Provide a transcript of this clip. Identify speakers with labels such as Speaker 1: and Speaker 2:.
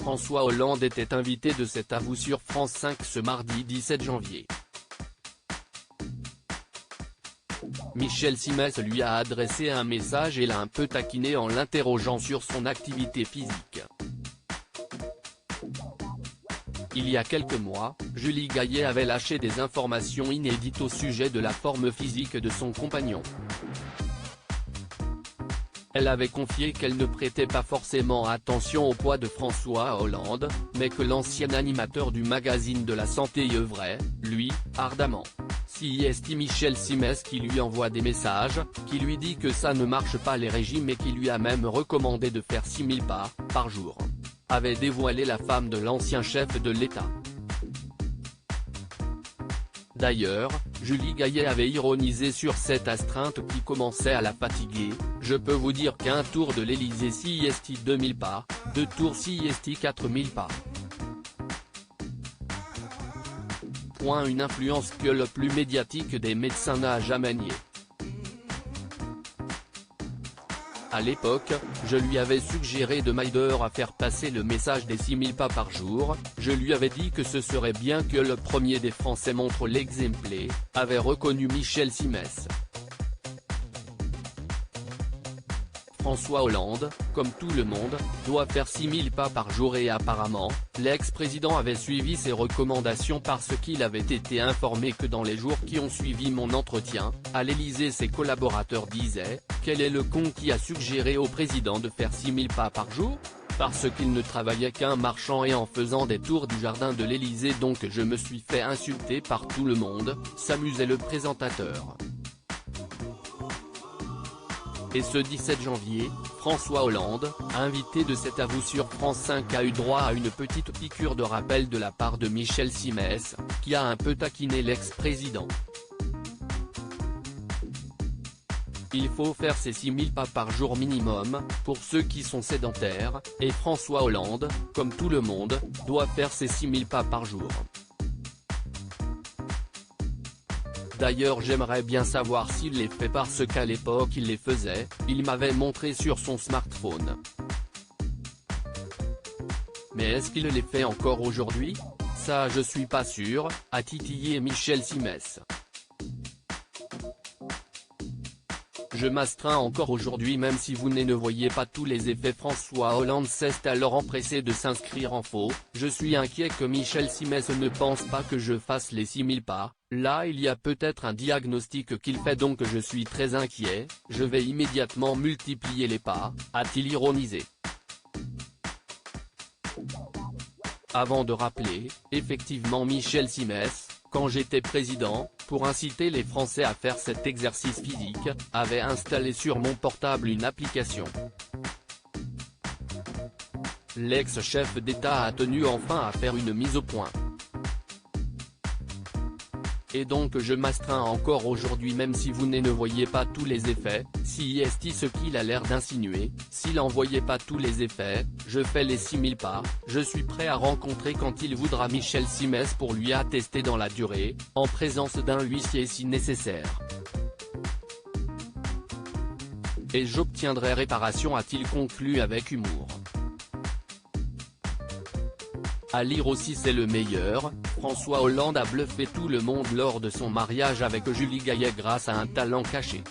Speaker 1: François Hollande était invité de cet avou sur France 5 ce mardi 17 janvier. Michel Simès lui a adressé un message et l'a un peu taquiné en l'interrogeant sur son activité physique. Il y a quelques mois, Julie Gaillet avait lâché des informations inédites au sujet de la forme physique de son compagnon. Elle avait confié qu'elle ne prêtait pas forcément attention au poids de François Hollande, mais que l'ancien animateur du magazine de la santé y œuvrait, lui, ardemment. CIST Michel Simès qui lui envoie des messages, qui lui dit que ça ne marche pas les régimes et qui lui a même recommandé de faire 6000 pas, par jour. Avait dévoilé la femme de l'ancien chef de l'État. D'ailleurs, Julie Gaillet avait ironisé sur cette astreinte qui commençait à la fatiguer. Je peux vous dire qu'un tour de l'Élysée CIST 2000 pas, 2 tours CIST 4000 pas. Une influence que le plus médiatique des médecins n'a jamais nié. À l'époque, je lui avais suggéré de m'aider à faire passer le message des 6000 pas par jour, je lui avais dit que ce serait bien que le premier des Français montre l'exemple, avait reconnu Michel Simès. François Hollande, comme tout le monde, doit faire 6000 pas par jour et apparemment, l'ex-président avait suivi ses recommandations parce qu'il avait été informé que dans les jours qui ont suivi mon entretien, à l'Élysée ses collaborateurs disaient « Quel est le con qui a suggéré au président de faire 6000 pas par jour ? Parce qu'il ne travaillait qu'un marchand et en faisant des tours du jardin de l'Élysée donc je me suis fait insulter par tout le monde », s'amusait le présentateur. Et ce 17 janvier, François Hollande, invité de cet avou sur France 5 a eu droit à une petite piqûre de rappel de la part de Michel Simès, qui a un peu taquiné l'ex-président. Il faut faire ses 6000 pas par jour minimum, pour ceux qui sont sédentaires, et François Hollande, comme tout le monde, doit faire ses 6000 pas par jour. D'ailleurs j'aimerais bien savoir s'il les fait parce qu'à l'époque il les faisait, il m'avait montré sur son smartphone. Mais est-ce qu'il les fait encore aujourd'hui? Ça je suis pas sûr, a titillé Michel Simès. Je m'astreins encore aujourd'hui même si vous ne voyez pas tous les effets. François Hollande s'est alors empressé de s'inscrire en faux, je suis inquiet que Michel Simès ne pense pas que je fasse les 6000 pas, là il y a peut-être un diagnostic qu'il fait donc je suis très inquiet, je vais immédiatement multiplier les pas, a-t-il ironisé. Avant de rappeler, effectivement Michel Simès, quand j'étais président, pour inciter les Français à faire cet exercice physique, avait installé sur mon portable une application. L'ex-chef d'État a tenu enfin à faire une mise au point. Et donc je m'astreins encore aujourd'hui même si vous ne voyez pas tous les effets, CIST ce qu'il a l'air d'insinuer, s'il n'en voyait pas tous les effets, je fais les 6000 pas, je suis prêt à rencontrer quand il voudra Michel Simès pour lui attester dans la durée, en présence d'un huissier si nécessaire. Et j'obtiendrai réparation a-t-il conclu avec humour. À lire aussi c'est le meilleur, François Hollande a bluffé tout le monde lors de son mariage avec Julie Gaillet grâce à un talent caché.